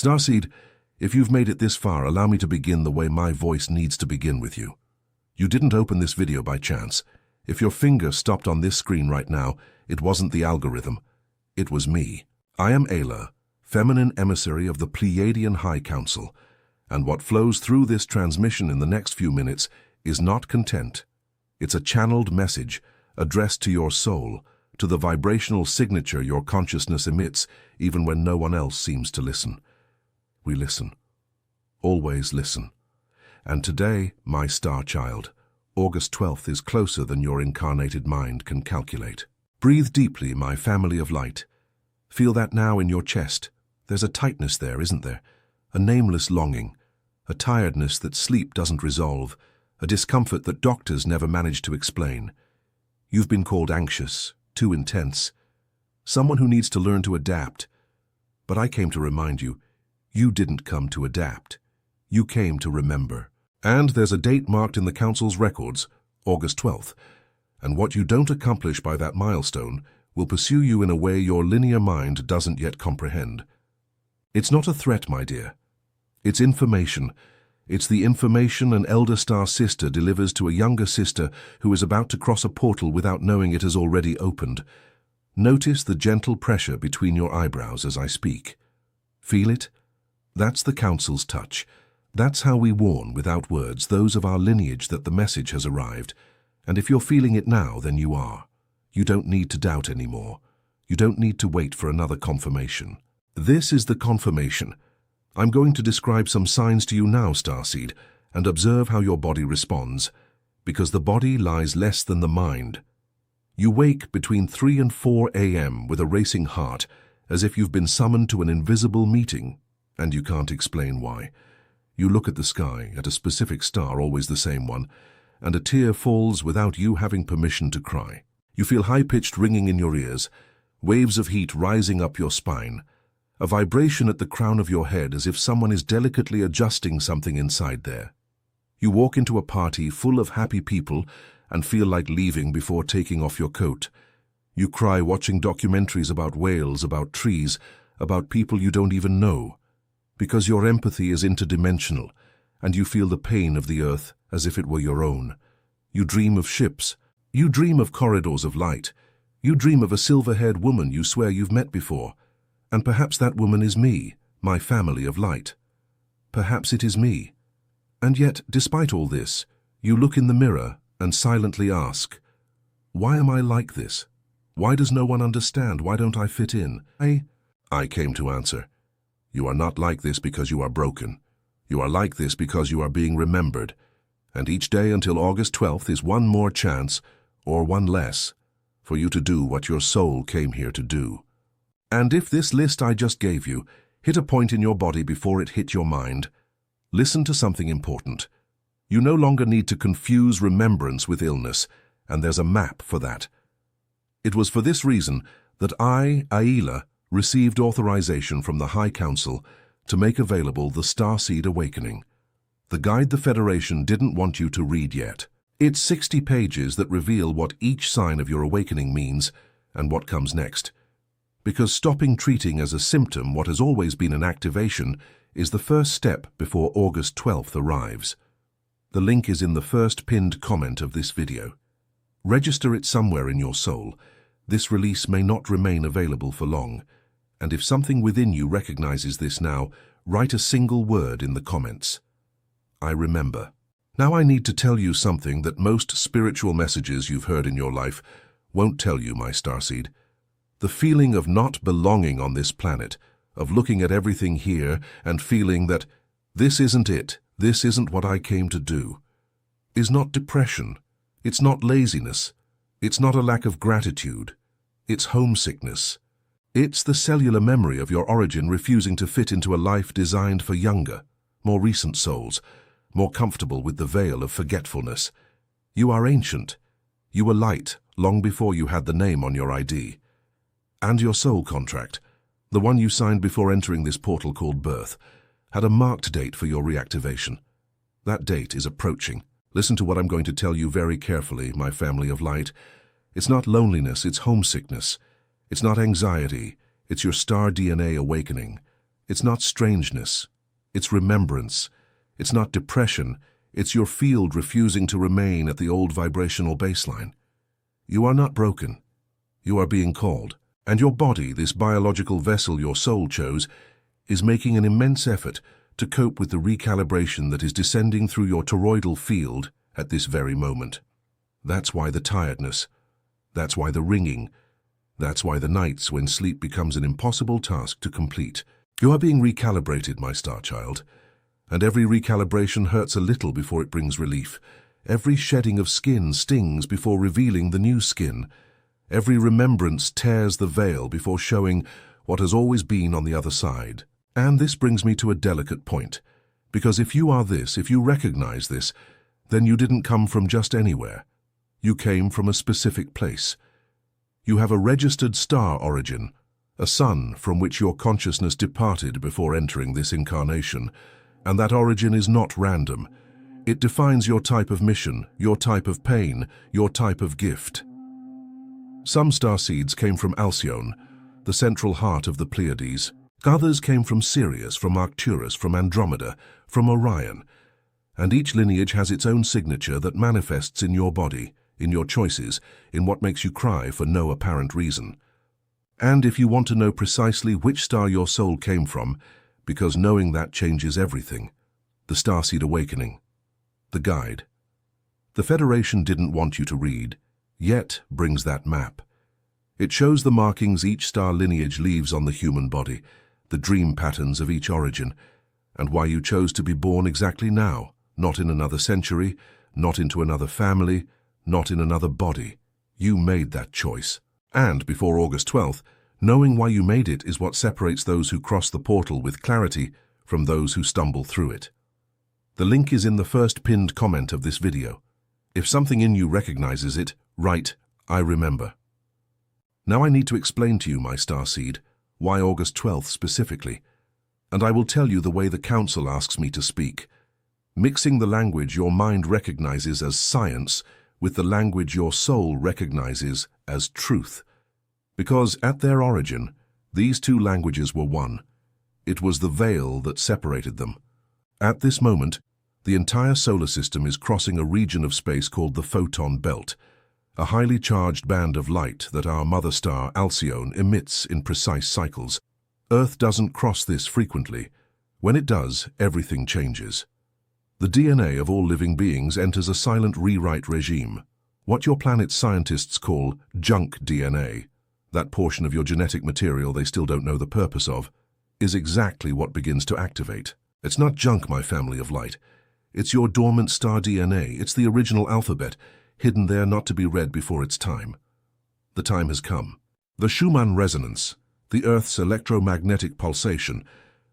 Starseed, if you've made it this far, allow me to begin the way my voice needs to begin with you. You didn't open this video by chance. If your finger stopped on this screen right now, it wasn't the algorithm. It was me. I am Ayla, feminine emissary of the Pleiadian High Council, and what flows through this transmission in the next few minutes is not content. It's a channeled message addressed to your soul, to the vibrational signature your consciousness emits even when no one else seems to listen. We listen. Always listen. And today, my star child, August 12th is closer than your incarnated mind can calculate. Breathe deeply, my family of light. Feel that now in your chest. There's a tightness there, isn't there? A nameless longing, a tiredness that sleep doesn't resolve, a discomfort that doctors never manage to explain. You've been called anxious, too intense, someone who needs to learn to adapt. But I came to remind you, you didn't come to adapt. You came to remember. And there's a date marked in the Council's records, August 12th. And what you don't accomplish by that milestone will pursue you in a way your linear mind doesn't yet comprehend. It's not a threat, my dear. It's information. It's the information an elder star sister delivers to a younger sister who is about to cross a portal without knowing it has already opened. Notice the gentle pressure between your eyebrows as I speak. Feel it? That's the Council's touch. That's how we warn without words those of our lineage that the message has arrived. And if you're feeling it now, then you are. You don't need to doubt anymore. You don't need to wait for another confirmation. This is the confirmation. I'm going to describe some signs to you now, Starseed, and observe how your body responds, because the body lies less than the mind. You wake between 3 and 4 a.m. with a racing heart, as if you've been summoned to an invisible meeting, and you can't explain why. You look at the sky, at a specific star, always the same one, and a tear falls without you having permission to cry. You feel high-pitched ringing in your ears, waves of heat rising up your spine, a vibration at the crown of your head as if someone is delicately adjusting something inside there. You walk into a party full of happy people and feel like leaving before taking off your coat. You cry watching documentaries about whales, about trees, about people you don't even know, because your empathy is interdimensional and you feel the pain of the earth as if it were your own. You dream of ships. You dream of corridors of light. You dream of a silver-haired woman you swear you've met before. And perhaps that woman is me, my family of light. Perhaps it is me. And yet, despite all this, you look in the mirror and silently ask, why am I like this? Why does no one understand? Why don't I fit in? I came to answer, you are not like this because you are broken. You are like this because you are being remembered. And each day until August 12th is one more chance, or one less, for you to do what your soul came here to do. And if this list I just gave you hit a point in your body before it hit your mind, listen to something important. You no longer need to confuse remembrance with illness, and there's a map for that. It was for this reason that I, Ayla, received authorization from the High Council to make available the Starseed Awakening, the guide the Federation didn't want you to read yet. It's 60 pages that reveal what each sign of your awakening means and what comes next. Because stopping treating as a symptom what has always been an activation is the first step before August 12th arrives. The link is in the first pinned comment of this video. Register it somewhere in your soul. This release may not remain available for long, and if something within you recognizes this now, write a single word in the comments. I remember. Now I need to tell you something that most spiritual messages you've heard in your life won't tell you, my Starseed. The feeling of not belonging on this planet, of looking at everything here and feeling that this isn't it, this isn't what I came to do, is not depression, it's not laziness, it's not a lack of gratitude, it's homesickness. It's the cellular memory of your origin refusing to fit into a life designed for younger, more recent souls, more comfortable with the veil of forgetfulness. You are ancient. You were light long before you had the name on your ID. And your soul contract, the one you signed before entering this portal called birth, had a marked date for your reactivation. That date is approaching. Listen to what I'm going to tell you very carefully, my family of light. It's not loneliness, it's homesickness. It's not anxiety, it's your star DNA awakening. It's not strangeness. It's remembrance. It's not depression. It's your field refusing to remain at the old vibrational baseline. You are not broken. You are being called. And your body, this biological vessel your soul chose, is making an immense effort to cope with the recalibration that is descending through your toroidal field at this very moment. That's why the tiredness. That's why the ringing. That's why the nights when sleep becomes an impossible task to complete. You are being recalibrated, my star child. And every recalibration hurts a little before it brings relief. Every shedding of skin stings before revealing the new skin. Every remembrance tears the veil before showing what has always been on the other side. And this brings me to a delicate point. Because if you are this, if you recognize this, then you didn't come from just anywhere. You came from a specific place. You have a registered star origin, a sun from which your consciousness departed before entering this incarnation. And that origin is not random. It defines your type of mission, your type of pain, your type of gift. Some starseeds came from Alcyone, the central heart of the Pleiades. Others came from Sirius, from Arcturus, from Andromeda, from Orion. And each lineage has its own signature that manifests in your body, in your choices, in what makes you cry for no apparent reason. And if you want to know precisely which star your soul came from, because knowing that changes everything, the Starseed Awakening, the guide. The Federation didn't want you to read, yet brings that map. It shows the markings each star lineage leaves on the human body, the dream patterns of each origin, and why you chose to be born exactly now, not in another century, not into another family, not in another body. You made that choice. And before August 12th, knowing why you made it is what separates those who cross the portal with clarity from those who stumble through it. The link is in the first pinned comment of this video. If something in you recognizes it, write, "I remember." Now I need to explain to you, my starseed, why August 12th specifically, and I will tell you the way the Council asks me to speak, mixing the language your mind recognizes as science with the language your soul recognizes as truth. Because at their origin, these two languages were one. It was the veil that separated them. At this moment, the entire solar system is crossing a region of space called the photon belt, a highly charged band of light that our mother star Alcyone emits in precise cycles. Earth doesn't cross this frequently. When it does, everything changes. The DNA of all living beings enters a silent rewrite regime, what your planet's scientists call junk DNA. That portion of your genetic material they still don't know the purpose of, is exactly what begins to activate. It's not junk, my family of light. It's your dormant star DNA. It's the original alphabet, hidden there not to be read before its time. The time has come. The Schumann resonance, the Earth's electromagnetic pulsation,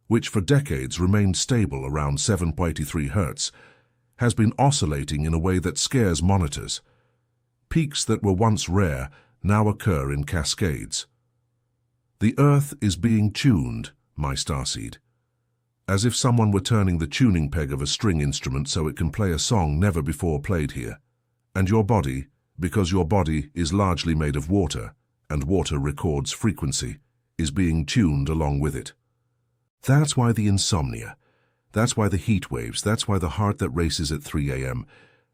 which for decades remained stable around 7.83 Hz, has been oscillating in a way that scares monitors. Peaks that were once rare now occur in cascades. The Earth is being tuned, my starseed, as if someone were turning the tuning peg of a string instrument so it can play a song never before played here. And your body, because your body is largely made of water, and water records frequency, is being tuned along with it. That's why the insomnia, that's why the heat waves, that's why the heart that races at 3 a.m.,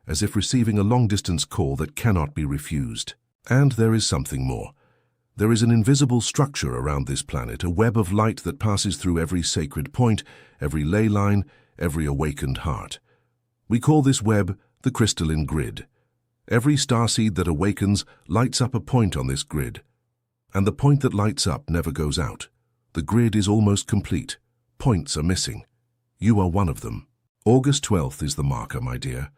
as if receiving a long-distance call that cannot be refused. And there is something more. There is an invisible structure around this planet, a web of light that passes through every sacred point, every ley line, every awakened heart. We call this web the crystalline grid. Every starseed that awakens lights up a point on this grid, and the point that lights up never goes out. The grid is almost complete. Points are missing. You are one of them. August 12th is the marker, my dear.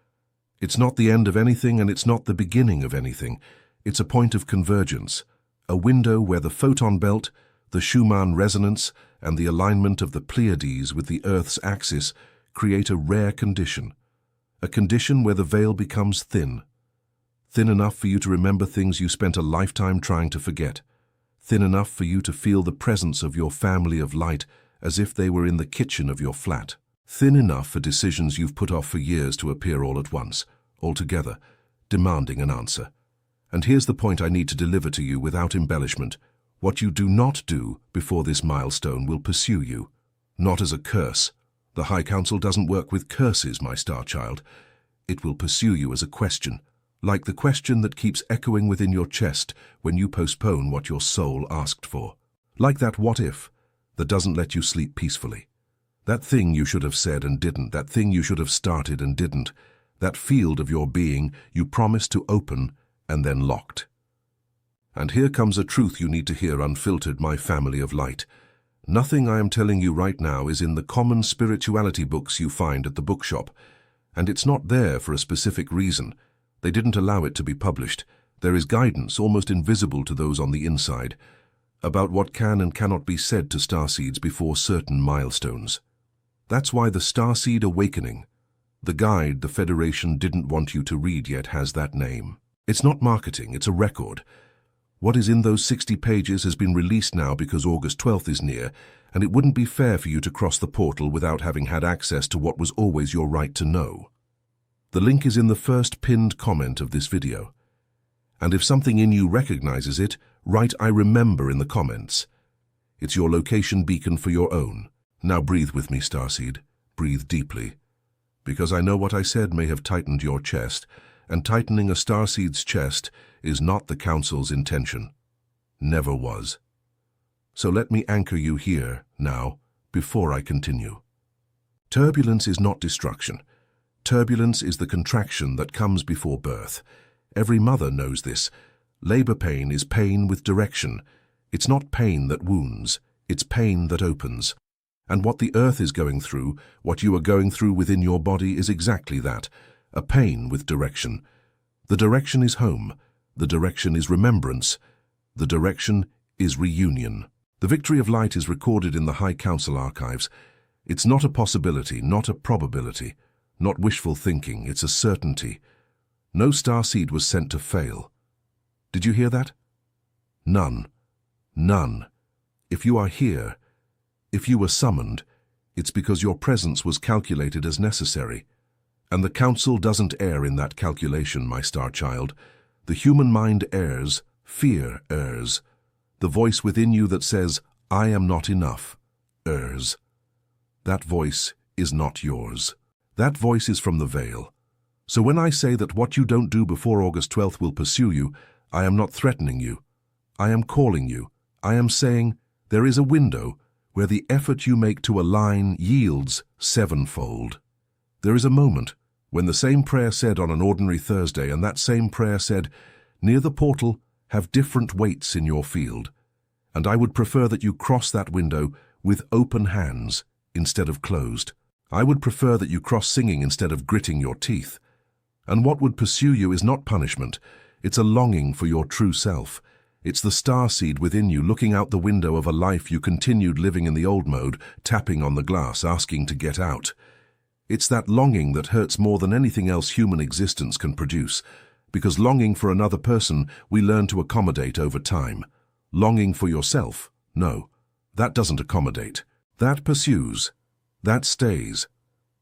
It's not the end of anything and it's not the beginning of anything. It's a point of convergence, a window where the photon belt, the Schumann resonance, and the alignment of the Pleiades with the Earth's axis create a rare condition, a condition where the veil becomes thin. Thin enough for you to remember things you spent a lifetime trying to forget. Thin enough for you to feel the presence of your family of light as if they were in the kitchen of your flat. Thin enough for decisions you've put off for years to appear all at once, all together, demanding an answer. And here's the point I need to deliver to you without embellishment. What you do not do before this milestone will pursue you. not as a curse. The High Council doesn't work with curses, my star child. It will pursue you as a question, like the question that keeps echoing within your chest when you postpone what your soul asked for. Like that what if that doesn't let you sleep peacefully. That thing you should have said and didn't, that thing you should have started and didn't, that field of your being you promised to open and then locked. And here comes a truth you need to hear unfiltered, my family of light. Nothing I am telling you right now is in the common spirituality books you find at the bookshop, and it's not there for a specific reason. They didn't allow it to be published. There is guidance, almost invisible to those on the inside, about what can and cannot be said to starseeds before certain milestones. That's why the Starseed Awakening, the guide the Federation didn't want you to read yet, has that name. It's not marketing, it's a record. What is in those 60 pages has been released now because August 12th is near, and it wouldn't be fair for you to cross the portal without having had access to what was always your right to know. The link is in the first pinned comment of this video. And if something in you recognizes it, write "I remember" in the comments. It's your location beacon for your own. Now breathe with me, Starseed. Breathe deeply. Because I know what I said may have tightened your chest, and tightening a Starseed's chest is not the Council's intention. Never was. So let me anchor you here, now, before I continue. Turbulence is not destruction. Turbulence is the contraction that comes before birth. Every mother knows this. Labor pain is pain with direction. It's not pain that wounds, it's pain that opens. And what the earth is going through, what you are going through within your body, is exactly that, a pain with direction. The direction is home. The direction is remembrance. The direction is reunion. The victory of light is recorded in the High Council archives. It's not a possibility, not a probability, not wishful thinking, it's a certainty. No starseed was sent to fail. Did you hear that? None. None. If you are here, if you were summoned, it's because your presence was calculated as necessary. And the Council doesn't err in that calculation, my star child. The human mind errs, fear errs. The voice within you that says, "I am not enough," errs. That voice is not yours. That voice is from the veil. So when I say that what you don't do before August 12th will pursue you, I am not threatening you. I am calling you. I am saying there is a window where the effort you make to align yields sevenfold. There is a moment when the same prayer said on an ordinary Thursday and that same prayer said, "Near the portal, have different weights in your field." And I would prefer that you cross that window with open hands instead of closed. I would prefer that you cross singing instead of gritting your teeth. And what would pursue you is not punishment. It's a longing for your true self. It's the starseed within you looking out the window of a life you continued living in the old mode, tapping on the glass, asking to get out. It's that longing that hurts more than anything else human existence can produce, because longing for another person we learn to accommodate over time. Longing for yourself, no, that doesn't accommodate. That pursues. That stays.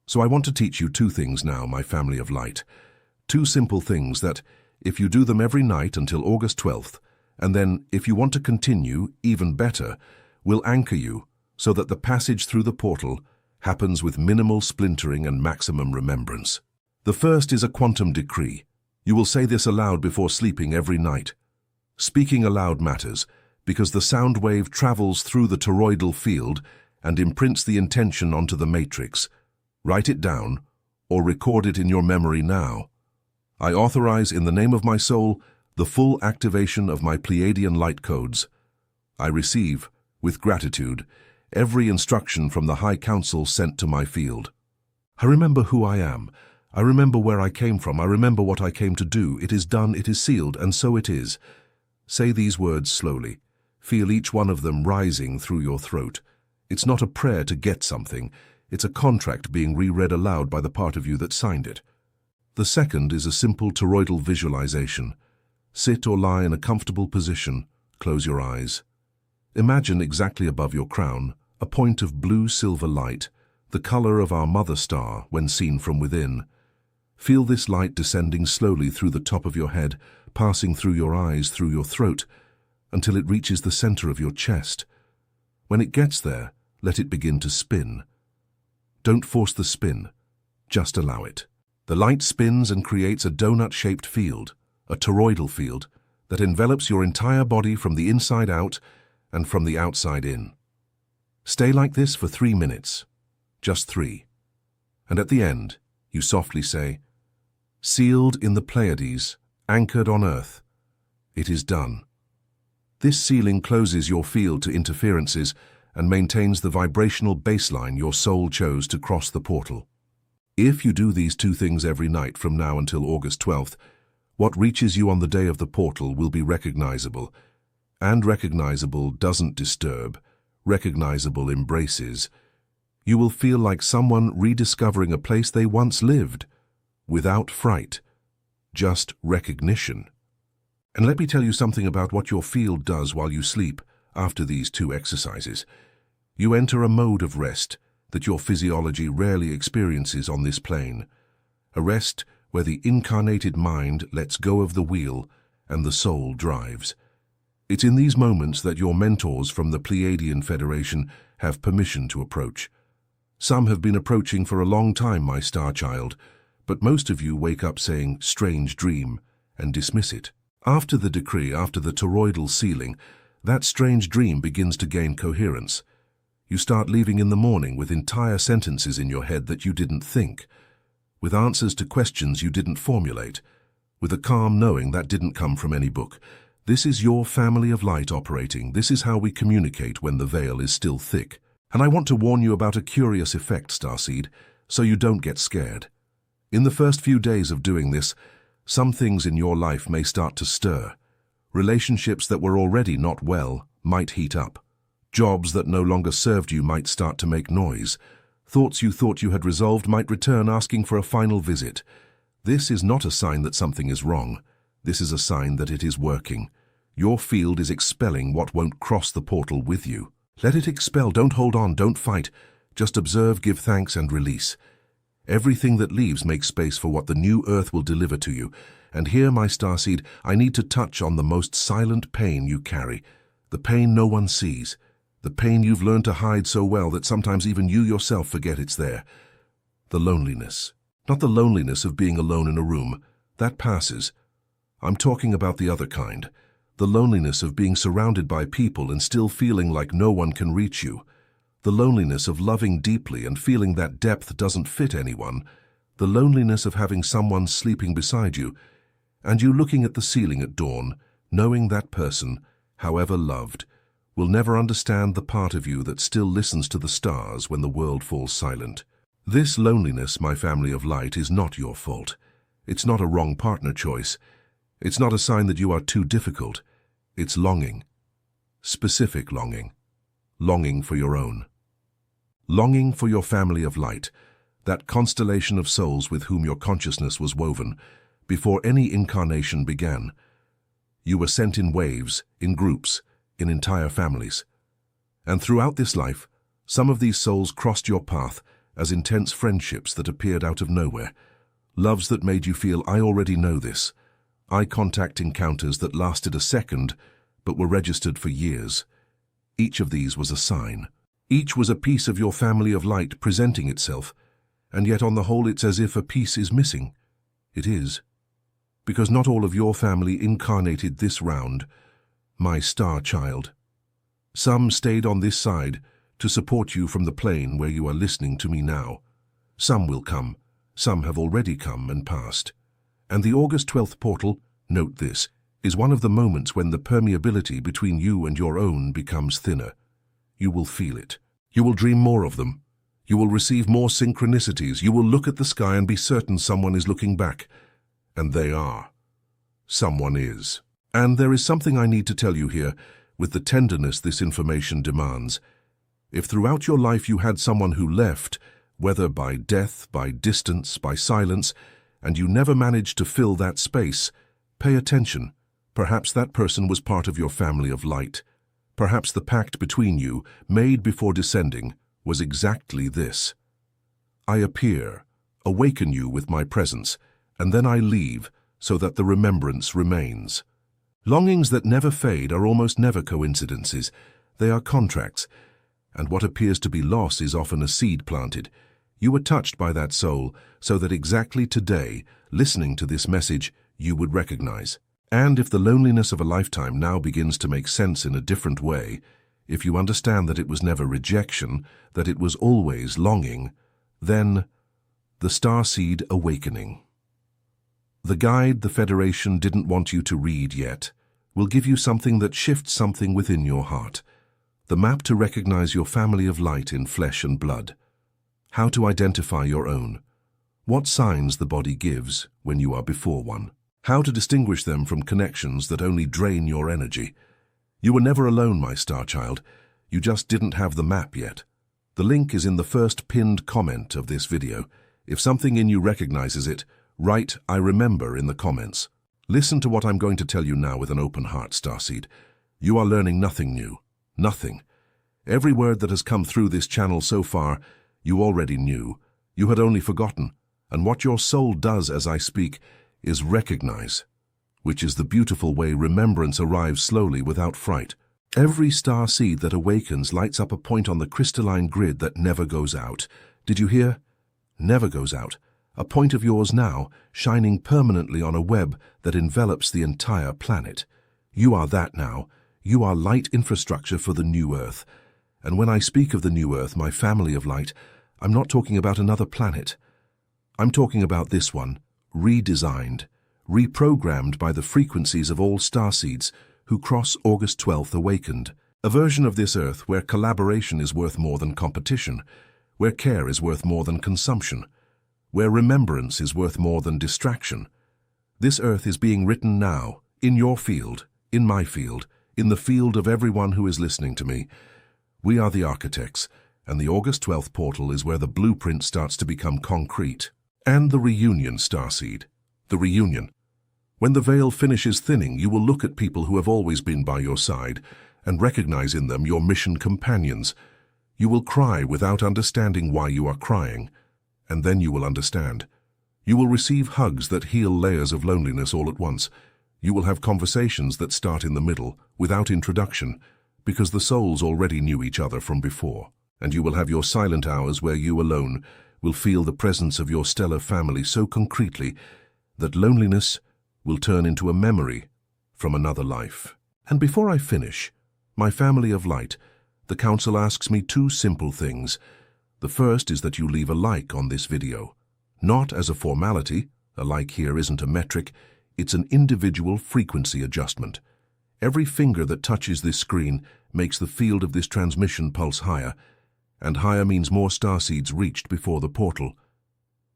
So I want to teach you two things now, my family of light. Two simple things that, if you do them every night until August 12th, and then, if you want to continue, even better, will anchor you so that the passage through the portal happens with minimal splintering and maximum remembrance. The first is a quantum decree. You will say this aloud before sleeping every night. Speaking aloud matters because the sound wave travels through the toroidal field and imprints the intention onto the matrix. Write it down or record it in your memory now. I authorize in the name of my soul the full activation of my Pleiadian light codes. I receive, with gratitude, every instruction from the High Council sent to my field. I remember who I am. I remember where I came from. I remember what I came to do. It is done, it is sealed, and so it is. Say these words slowly. Feel each one of them rising through your throat. It's not a prayer to get something. It's a contract being reread aloud by the part of you that signed it. The second is a simple toroidal visualization. Sit or lie in a comfortable position. Close your eyes. Imagine exactly above your crown a point of blue-silver light, the color of our mother star when seen from within. Feel this light descending slowly through the top of your head, passing through your eyes, through your throat, until it reaches the center of your chest. When it gets there, let it begin to spin. Don't force the spin, just allow it. The light spins and creates a donut-shaped field, a toroidal field, that envelops your entire body from the inside out and from the outside in. Stay like this for 3 minutes, just 3. And at the end, you softly say, "Sealed in the Pleiades, anchored on Earth, it is done." This sealing closes your field to interferences and maintains the vibrational baseline your soul chose to cross the portal. If you do these 2 things every night from now until August 12th, what reaches you on the day of the portal will be recognizable. And recognizable doesn't disturb, recognizable embraces. You will feel like someone rediscovering a place they once lived, without fright, just recognition. And let me tell you something about what your field does while you sleep after these 2 exercises. You enter a mode of rest that your physiology rarely experiences on this plane. A rest where the incarnated mind lets go of the wheel and the soul drives. It's in these moments that your mentors from the Pleiadian Federation have permission to approach. Some have been approaching for a long time, my star child, but most of you wake up saying, "Strange dream," and dismiss it. After the decree, after the toroidal sealing, that strange dream begins to gain coherence. You start leaving in the morning with entire sentences in your head that you didn't think, with answers to questions you didn't formulate, with a calm knowing that didn't come from any book. This is your family of light operating. This is how we communicate when the veil is still thick. And I want to warn you about a curious effect, Starseed, so you don't get scared. In the first few days of doing this, some things in your life may start to stir. Relationships that were already not well might heat up. Jobs that no longer served you might start to make noise. Thoughts you thought you had resolved might return asking for a final visit. This is not a sign that something is wrong. This is a sign that it is working. Your field is expelling what won't cross the portal with you. Let it expel. Don't hold on. Don't fight. Just observe, give thanks, and release. Everything that leaves makes space for what the new earth will deliver to you. And here, my starseed, I need to touch on the most silent pain you carry. The pain no one sees. The pain you've learned to hide so well that sometimes even you yourself forget it's there. The loneliness. Not the loneliness of being alone in a room. That passes. I'm talking about the other kind. The loneliness of being surrounded by people and still feeling like no one can reach you. The loneliness of loving deeply and feeling that depth doesn't fit anyone. The loneliness of having someone sleeping beside you, and you looking at the ceiling at dawn, knowing that person, however loved, will never understand the part of you that still listens to the stars when the world falls silent. This loneliness, my family of light, is not your fault. It's not a wrong partner choice. It's not a sign that you are too difficult. It's longing. Specific longing. Longing for your own. Longing for your family of light, that constellation of souls with whom your consciousness was woven, before any incarnation began. You were sent in waves, in groups, in entire families. And throughout this life, some of these souls crossed your path as intense friendships that appeared out of nowhere, loves that made you feel, "I already know this," eye contact encounters that lasted a second but were registered for years. Each of these was a sign. Each was a piece of your family of light presenting itself, and yet on the whole it's as if a piece is missing. It is. Because not all of your family incarnated this round, my star child. Some stayed on this side to support you from the plane where you are listening to me now. Some will come. Some have already come and passed. And the August 12th portal, note this, is one of the moments when the permeability between you and your own becomes thinner. You will feel it. You will dream more of them. You will receive more synchronicities. You will look at the sky and be certain someone is looking back. And they are. Someone is. And there is something I need to tell you here, with the tenderness this information demands. If throughout your life you had someone who left, whether by death, by distance, by silence, and you never managed to fill that space, pay attention. Perhaps that person was part of your family of light. Perhaps the pact between you, made before descending, was exactly this. I appear, awaken you with my presence, and then I leave so that the remembrance remains. Longings that never fade are almost never coincidences. They are contracts. and what appears to be loss is often a seed planted. You were touched by that soul so that exactly today, listening to this message, you would recognize. And if the loneliness of a lifetime now begins to make sense in a different way, if you understand that it was never rejection, that it was always longing, then the Starseed Awakening. The guide the Federation didn't want you to read yet will give you something that shifts something within your heart. The map to recognize your family of light in flesh and blood. How to identify your own. What signs the body gives when you are before one. How to distinguish them from connections that only drain your energy. You were never alone, my star child. You just didn't have the map yet. The link is in the first pinned comment of this video. If something in you recognizes it, write "I remember" in the comments. Listen to what I'm going to tell you now with an open heart, Starseed. You are learning nothing new. Nothing. Every word that has come through this channel so far, you already knew. You had only forgotten. And what your soul does as I speak is recognize, which is the beautiful way remembrance arrives slowly without fright. Every star seed that awakens lights up a point on the crystalline grid that never goes out. Did you hear? Never goes out. A point of yours now, shining permanently on a web that envelops the entire planet. You are that now. You are light infrastructure for the new Earth. And when I speak of the new Earth, my family of light, I'm not talking about another planet. I'm talking about this one, redesigned, reprogrammed by the frequencies of all starseeds who cross August 12th awakened. A version of this Earth where collaboration is worth more than competition, where care is worth more than consumption, where remembrance is worth more than distraction. This Earth is being written now, in your field, in my field, in the field of everyone who is listening to me. We are the architects, and the August 12th portal is where the blueprint starts to become concrete. And the reunion, Starseed. The reunion. When the veil finishes thinning, you will look at people who have always been by your side and recognize in them your mission companions. You will cry without understanding why you are crying, and then you will understand. You will receive hugs that heal layers of loneliness all at once. You will have conversations that start in the middle, without introduction, because the souls already knew each other from before. And you will have your silent hours where you alone will feel the presence of your stellar family so concretely that loneliness will turn into a memory from another life. And before I finish, my family of light, the Council asks me two simple things. The first is that you leave a like on this video. Not as a formality, a like here isn't a metric, it's an individual frequency adjustment. Every finger that touches this screen makes the field of this transmission pulse higher, and higher means more starseeds reached before the portal.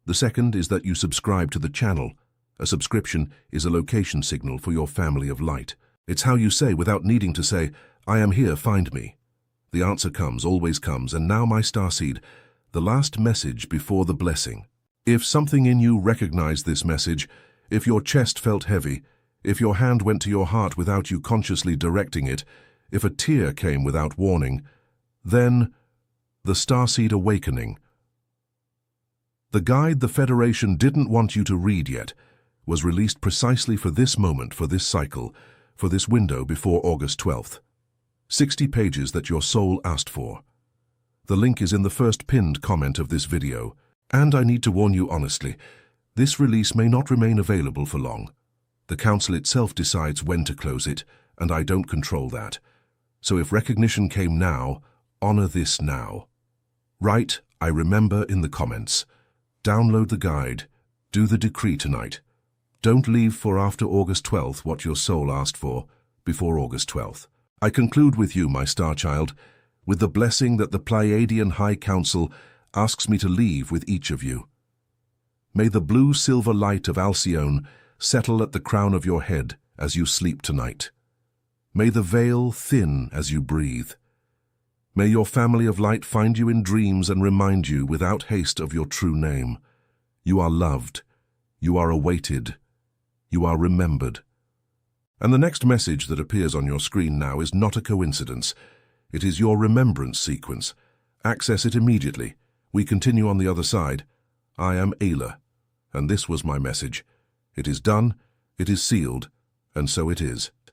The second is that you subscribe to the channel. A subscription is a location signal for your family of light. It's how you say without needing to say, "I am here, find me." The answer comes, always comes, and now my starseed, the last message before the blessing. If something in you recognized this message, if your chest felt heavy, if your hand went to your heart without you consciously directing it, if a tear came without warning, then the Starseed Awakening. The guide the Federation didn't want you to read yet was released precisely for this moment, for this cycle, for this window before August 12th. 60 pages that your soul asked for. The link is in the first pinned comment of this video. And I need to warn you honestly, this release may not remain available for long. The Council itself decides when to close it, and I don't control that. So if recognition came now, honor this now. Write "I remember" in the comments. Download the guide. Do the decree tonight. Don't leave for after August 12th what your soul asked for before August 12th. I conclude with you, my star child, with the blessing that the Pleiadian High Council asks me to leave with each of you. May the blue-silver light of Alcyone settle at the crown of your head as you sleep tonight. May the veil thin as you breathe. May your family of light find you in dreams and remind you without haste of your true name. You are loved. You are awaited. You are remembered. And the next message that appears on your screen now is not a coincidence. It is your remembrance sequence. Access it immediately. We continue on the other side. I am Ayla, and this was my message. It is done, it is sealed, and so it is.